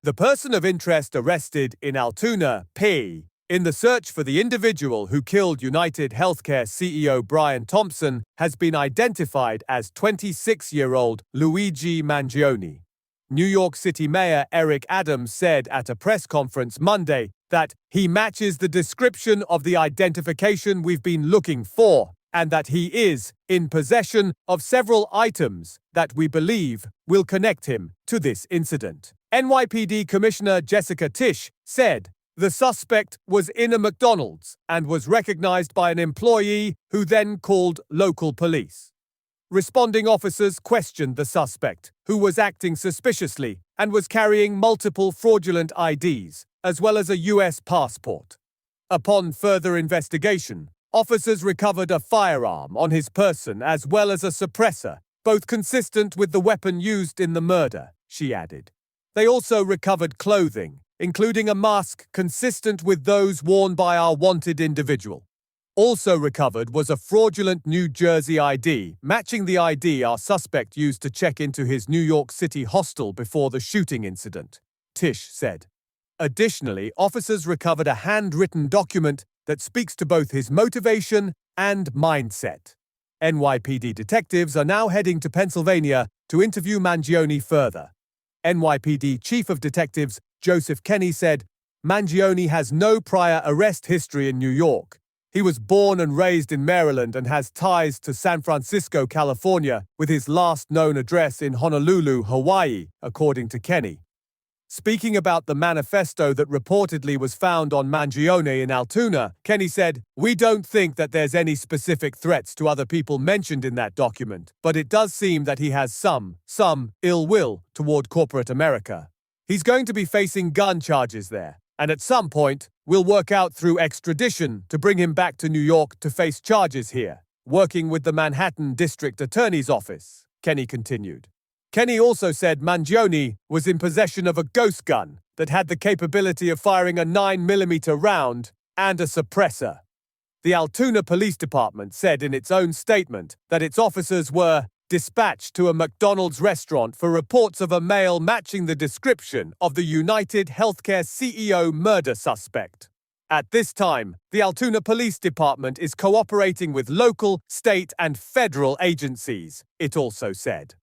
The person of interest arrested in Altoona, PA, in the search for the individual who killed UnitedHealthcare CEO Brian Thompson has been identified as 26-year-old Luigi Mangione. New York City Mayor Eric Adams said at a press conference Monday that he matches the description of the identification we've been looking for, and that he is in possession of several items that we believe will connect him to this incident. NYPD Commissioner Jessica Tisch said the suspect was in a McDonald's and was recognized by an employee who then called local police. Responding officers questioned the suspect, who was acting suspiciously and was carrying multiple fraudulent IDs, as well as a U.S. passport. Upon further investigation, officers recovered a firearm on his person as well as a suppressor, both consistent with the weapon used in the murder, she added. They also recovered clothing, including a mask consistent with those worn by our wanted individual. Also recovered was a fraudulent New Jersey ID, matching the ID our suspect used to check into his New York City hostel before the shooting incident, Tisch said. Additionally, officers recovered a handwritten document that speaks to both his motivation and mindset. NYPD detectives are now heading to Pennsylvania to interview Mangione further. NYPD Chief of Detectives Joseph Kenney said, "Mangione has no prior arrest history in New York. He was born and raised in Maryland and has ties to San Francisco, California, with his last known address in Honolulu, Hawaii," according to Kenney. Speaking about the manifesto that reportedly was found on Mangione in Altoona, Kenney said, "We don't think that there's any specific threats to other people mentioned in that document, but it does seem that he has some ill will toward corporate America. He's going to be facing gun charges there, and at some point, we'll work out through extradition to bring him back to New York to face charges here, working with the Manhattan District Attorney's Office," Kenney continued. Kenney also said Mangione was in possession of a ghost gun that had the capability of firing a 9mm round and a suppressor. The Altoona Police Department said in its own statement that its officers were dispatched to a McDonald's restaurant for reports of a male matching the description of the UnitedHealthcare CEO murder suspect. At this time, the Altoona Police Department is cooperating with local, state, and federal agencies, it also said.